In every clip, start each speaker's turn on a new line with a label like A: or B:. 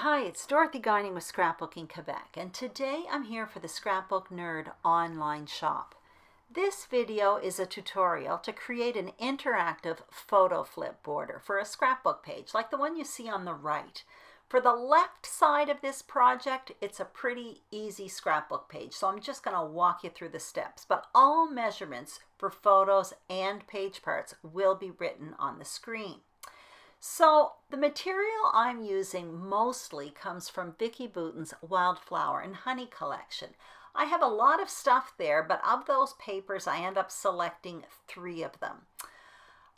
A: Hi, it's Dorothy Guining with Scrapbooking Quebec, and today I'm here for the Scrapbook Nerd Online Shop. This video is a tutorial to create an interactive photo flip border for a scrapbook page, like the one you see on the right. For the left side of this project, it's a pretty easy scrapbook page, so I'm just going to walk you through the steps, but all measurements for photos and page parts will be written on the screen. So the material I'm using mostly comes from Vicki Boutin's Wildflower&Honey collection. I have a lot of stuff there, but of those papers I end up selecting 3 of them.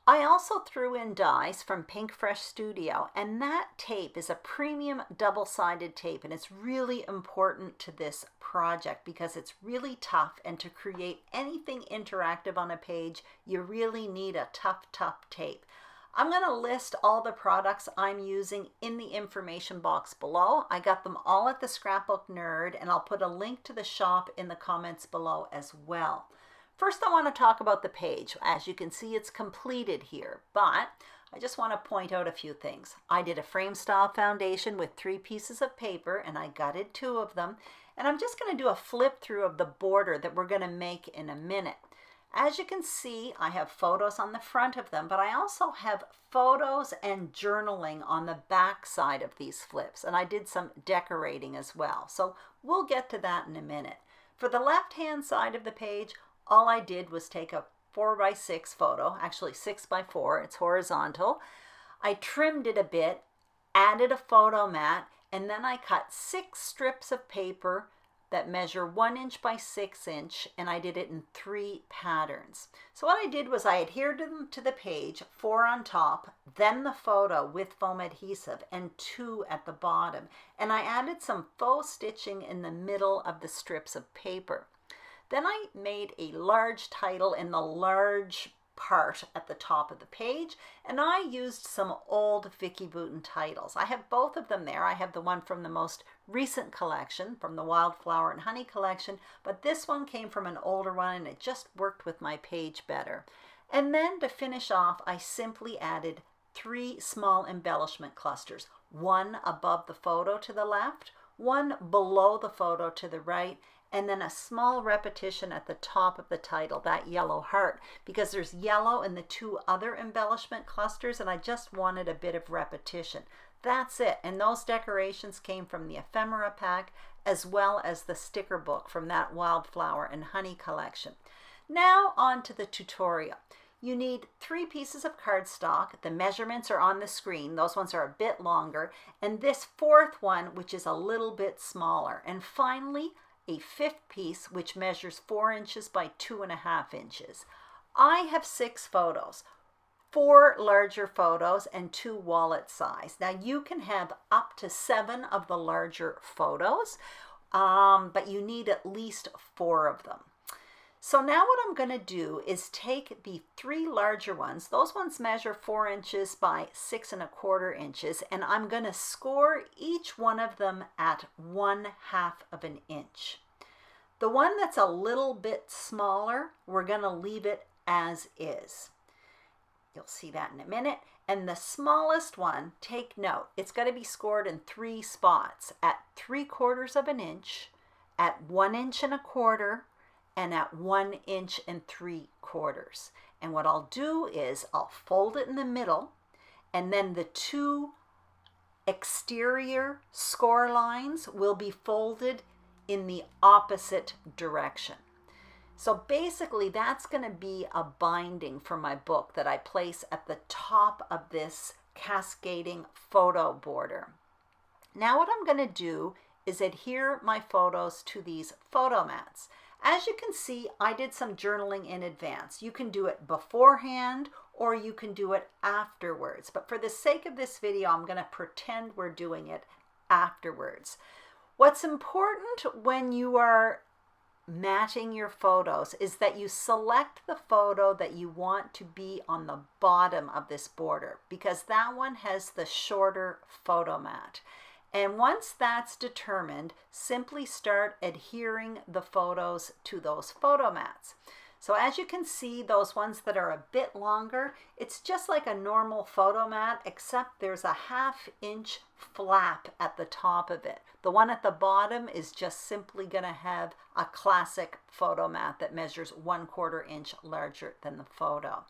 A: I also threw in dies from Pink Fresh Studio, and that tape is a premium double-sided tape, and it's really important to this project because it's really tough, and to create anything interactive on a page you really need a tough tape. I'm going to list all the products I'm using in the information box below. I got them all at the Scrapbook Nerd, and I'll put a link to the shop in the comments below as well. First, I want to talk about the page. As you can see, it's completed here, but I just want to point out a few things. I did a frame style foundation with 3 pieces of paper, and I gutted 2 of them, and I'm just going to do a flip through of the border that we're going to make in a minute. As you can see, I have photos on the front of them, but I also have photos and journaling on the back side of these flips, and I did some decorating as well. So we'll get to that in a minute. For the left-hand side of the page, all I did was take a 4x6 photo, actually 6x4, it's horizontal. I trimmed it a bit, added a photo mat, and then I cut 6 strips of paper that measure 1 inch by 6 inch, and I did it in 3 patterns. So what I did was I adhered them to the page, 4 on top, then the photo with foam adhesive, and 2 at the bottom. And I added some faux stitching in the middle of the strips of paper. Then I made a large title in the large part at the top of the page, and I used some old Vicki Boutin titles. I have both of them there. I have the one from the most recent collection, from the Wildflower&Honey collection, but this one came from an older one, and it just worked with my page better. And then to finish off, I simply added 3 small embellishment clusters, 1 above the photo to the left, 1 below the photo to the right, and then a small repetition at the top of the title, that yellow heart, because there's yellow in the 2 other embellishment clusters, and I just wanted a bit of repetition. That's it, and those decorations came from the ephemera pack as well as the sticker book from that Wildflower&Honey collection. Now on to the tutorial. You need 3 pieces of cardstock. The measurements are on the screen. Those ones are a bit longer, and this 4th one, which is a little bit smaller. And finally, a 5th piece, which measures 4 inches by 2.5 inches. I have 6 photos, 4 larger photos and 2 wallet size. Now you can have up to 7 of the larger photos, but you need at least 4 of them. So now what I'm going to do is take the 3 larger ones. Those ones measure 4 inches by 6.25 inches, and I'm going to score each one of them at 1/2 of an inch. The one that's a little bit smaller, we're going to leave it as is. You'll see that in a minute. And the smallest one, take note, it's going to be scored in 3 spots, at 3/4 of an inch, at 1.25 inches, and at 1 3/4 inches. And what I'll do is I'll fold it in the middle, and then the 2 exterior score lines will be folded in the opposite direction. So basically that's going to be a binding for my book that I place at the top of this cascading photo border. Now what I'm going to do is adhere my photos to these photo mats. As you can see, I did some journaling in advance. You can do it beforehand or you can do it afterwards. But for the sake of this video, I'm going to pretend we're doing it afterwards. What's important when you are matting your photos is that you select the photo that you want to be on the bottom of this border, because that one has the shorter photo mat. And once that's determined, simply start adhering the photos to those photo mats. So as you can see, those ones that are a bit longer, it's just like a normal photo mat, except there's a 1/2 inch flap at the top of it. The one at the bottom is just simply going to have a classic photo mat that measures 1/4 inch larger than the photo.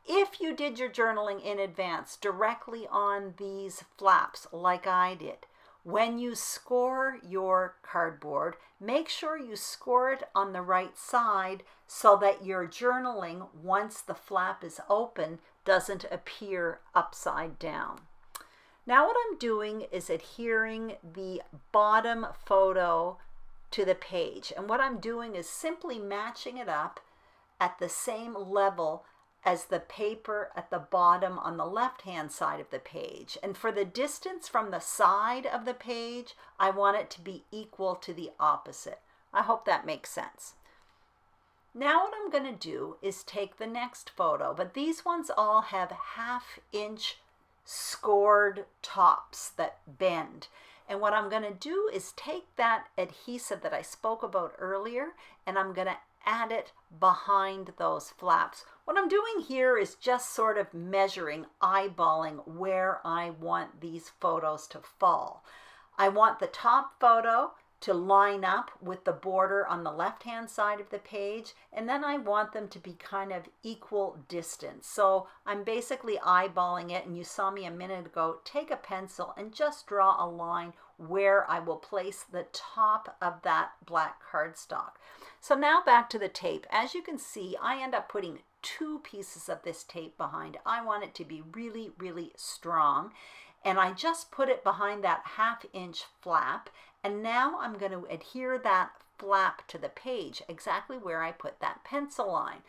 A: If you did your journaling in advance directly on these flaps like I did, when you score your cardboard, make sure you score it on the right side so that your journaling, once the flap is open, doesn't appear upside down. Now what I'm doing is adhering the bottom photo to the page. And what I'm doing is simply matching it up at the same level as the paper at the bottom on the left-hand side of the page. And for the distance from the side of the page, I want it to be equal to the opposite. I hope that makes sense. Now what I'm going to do is take the next photo, but these ones all have 1/2 inch scored tops that bend. And what I'm going to do is take that adhesive that I spoke about earlier, and I'm going to add it behind those flaps. What I'm doing here is just sort of measuring, eyeballing where I want these photos to fall. I want the top photo to line up with the border on the left-hand side of the page, and then I want them to be kind of equal distance. So I'm basically eyeballing it, and you saw me a minute ago take a pencil and just draw a line where I will place the top of that black cardstock. So now back to the tape. As you can see, I end up putting 2 pieces of this tape behind. I want it to be really, really strong. And I just put it behind that 1/2 inch flap. And now I'm going to adhere that flap to the page, exactly where I put that pencil line.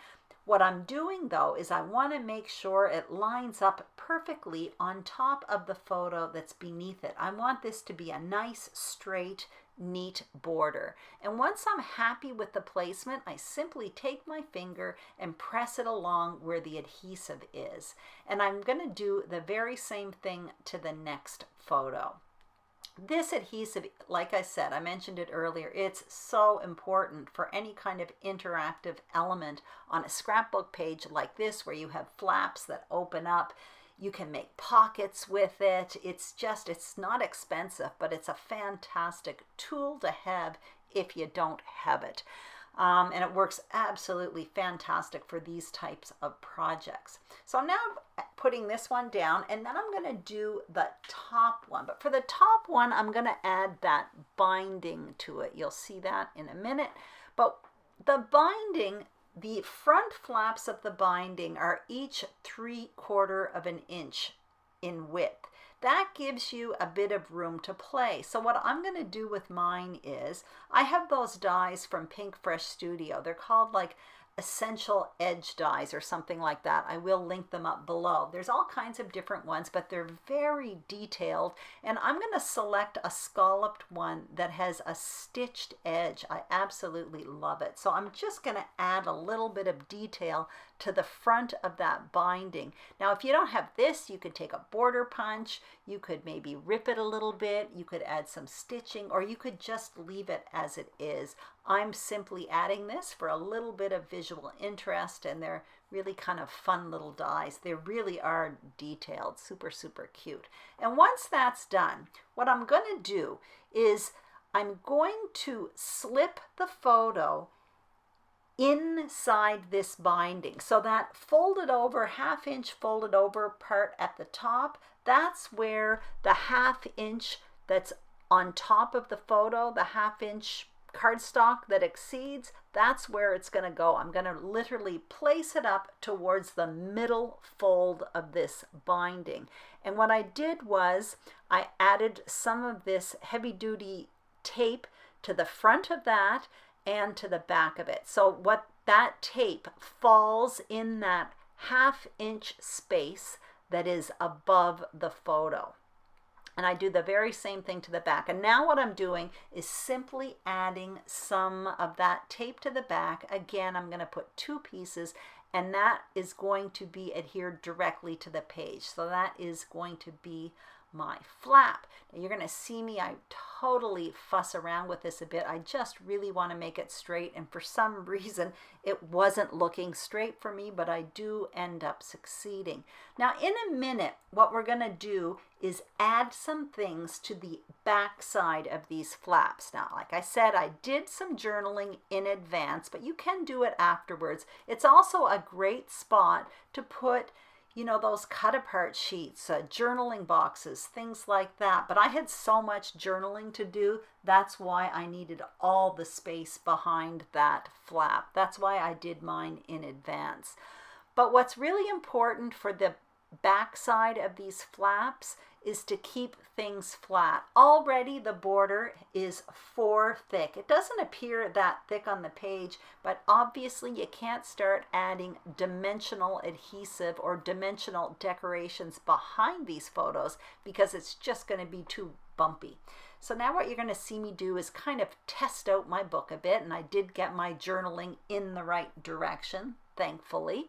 A: What I'm doing though is I want to make sure it lines up perfectly on top of the photo that's beneath it. I want this to be a nice, straight, neat border. And once I'm happy with the placement, I simply take my finger and press it along where the adhesive is. And I'm going to do the very same thing to the next photo. This adhesive, like I said, I mentioned it earlier, it's so important for any kind of interactive element on a scrapbook page like this, where you have flaps that open up. You can make pockets with it. It's not expensive, but it's a fantastic tool to have if you don't have it. And it works absolutely fantastic for these types of projects. So I'm now putting this one down, and then I'm going to do the top one. But for the top one, I'm going to add that binding to it. You'll see that in a minute. But the binding, the front flaps of the binding are each 3/4 of an inch in width. That gives you a bit of room to play. So what I'm going to do with mine is, I have those dies from Pink Fresh Studio. They're called like Essential Edge dies or something like that. I will link them up below. There's all kinds of different ones, but they're very detailed. And I'm going to select a scalloped one that has a stitched edge. I absolutely love it. So I'm just going to add a little bit of detail to the front of that binding. Now, if you don't have this, you could take a border punch, you could maybe rip it a little bit, you could add some stitching, or you could just leave it as it is. I'm simply adding this for a little bit of visual interest, and they're really kind of fun little dies. They really are detailed, super, super cute. And once that's done, what I'm going to do is I'm going to slip the photo inside this binding. So that folded over, 1/2 inch folded over part at the top, that's where the 1/2 inch that's on top of the photo, the 1/2 inch cardstock that exceeds, that's where it's going to go. I'm going to literally place it up towards the middle fold of this binding. And what I did was I added some of this heavy-duty tape to the front of that and to the back of it. So what that tape falls in that 1/2 inch space that is above the photo. And I do the very same thing to the back. And now what I'm doing is simply adding some of that tape to the back. Again, I'm going to put 2 pieces, and that is going to be adhered directly to the page. So that is going to be my flap. Now you're going to see me, I totally fuss around with this a bit. I just really want to make it straight, and for some reason it wasn't looking straight for me, but I do end up succeeding. Now in a minute, what we're going to do is add some things to the back side of these flaps. Now, like I said, I did some journaling in advance, but you can do it afterwards. It's also a great spot to put, you know, those cut apart sheets, journaling boxes, things like that. But I had so much journaling to do. That's why I needed all the space behind that flap. That's why I did mine in advance. But what's really important for the back side of these flaps is to keep things flat. Already the border is 4 thick. It doesn't appear that thick on the page, but obviously you can't start adding dimensional adhesive or dimensional decorations behind these photos because it's just going to be too bumpy. So now what you're going to see me do is kind of test out my book a bit, and I did get my journaling in the right direction, thankfully.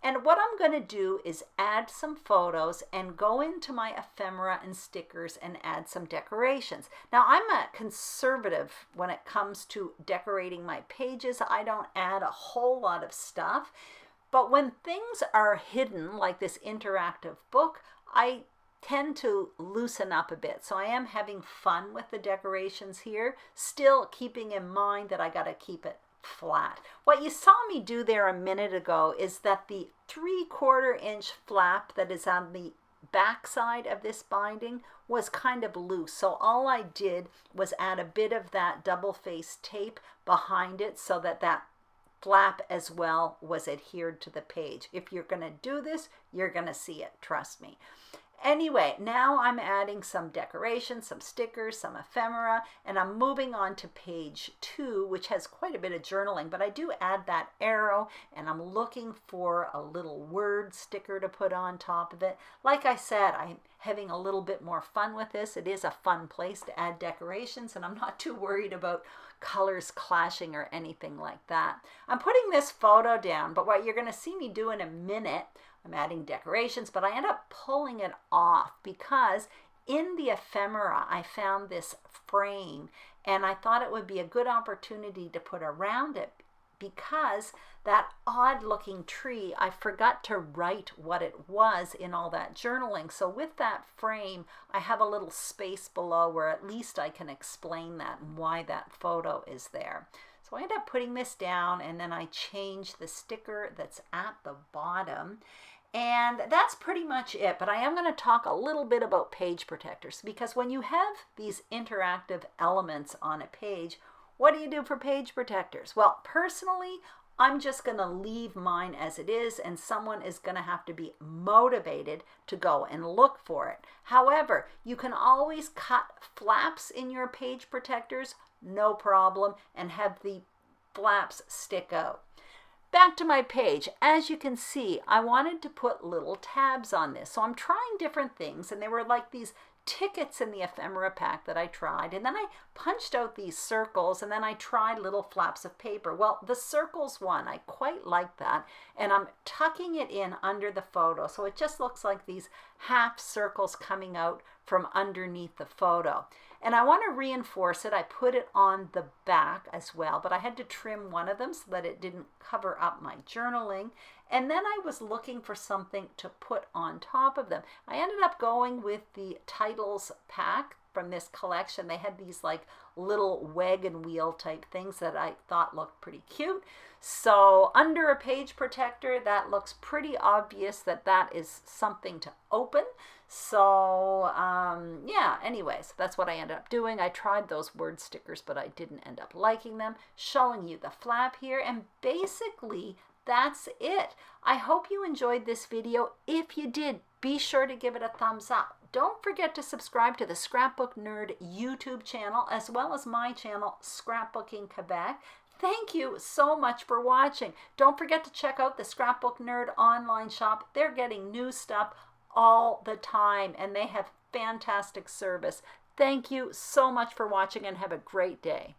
A: And what I'm going to do is add some photos and go into my ephemera and stickers and add some decorations. Now, I'm a conservative when it comes to decorating my pages. I don't add a whole lot of stuff. But when things are hidden, like this interactive book, I tend to loosen up a bit. So I am having fun with the decorations here, still keeping in mind that I got to keep it flat. What you saw me do there a minute ago is that the 3/4 inch flap that is on the back side of this binding was kind of loose. So all I did was add a bit of that double-faced tape behind it so that that flap as well was adhered to the page. If you're going to do this, you're going to see it, trust me. Anyway, now I'm adding some decorations, some stickers, some ephemera, and I'm moving on to page 2, which has quite a bit of journaling, but I do add that arrow, and I'm looking for a little word sticker to put on top of it. Like I said, I'm having a little bit more fun with this. It is a fun place to add decorations, and I'm not too worried about colors clashing or anything like that. I'm putting this photo down, but what you're going to see me do in a minute, I'm adding decorations, but I end up pulling it off because in the ephemera I found this frame, and I thought it would be a good opportunity to put around it because that odd looking tree, I forgot to write what it was in all that journaling. So with that frame, I have a little space below where at least I can explain that and why that photo is there. So I end up putting this down, and then I change the sticker that's at the bottom. And that's pretty much it, but I am going to talk a little bit about page protectors, because when you have these interactive elements on a page, what do you do for page protectors? Well, personally, I'm just going to leave mine as it is, and someone is going to have to be motivated to go and look for it. However, you can always cut flaps in your page protectors, no problem, and have the flaps stick out. Back to my page. As you can see, I wanted to put little tabs on this. So I'm trying different things, and there were like these tickets in the ephemera pack that I tried, and then I punched out these circles, and then I tried little flaps of paper. Well, the circles one, I quite like that, and I'm tucking it in under the photo, so it just looks like these half circles coming out from underneath the photo. And I want to reinforce it. I put it on the back as well, but I had to trim one of them so that it didn't cover up my journaling. And then I was looking for something to put on top of them. I ended up going with the titles pack from this collection. They had these like little wagon wheel type things that I thought looked pretty cute. So under a page protector, that looks pretty obvious that that is something to open. So yeah, anyways, that's what I ended up doing. I tried those word stickers, but I didn't end up liking them. Showing you the flap here, and basically that's it. I hope you enjoyed this video. If you did, be sure to give it a thumbs up. Don't forget to subscribe to the Scrapbook Nerd YouTube channel, as well as my channel, Scrapbooking Quebec. Thank you so much for watching. Don't forget to check out the Scrapbook Nerd Online Shop. They're getting new stuff all the time, and they have fantastic service. Thank you so much for watching, and have a great day.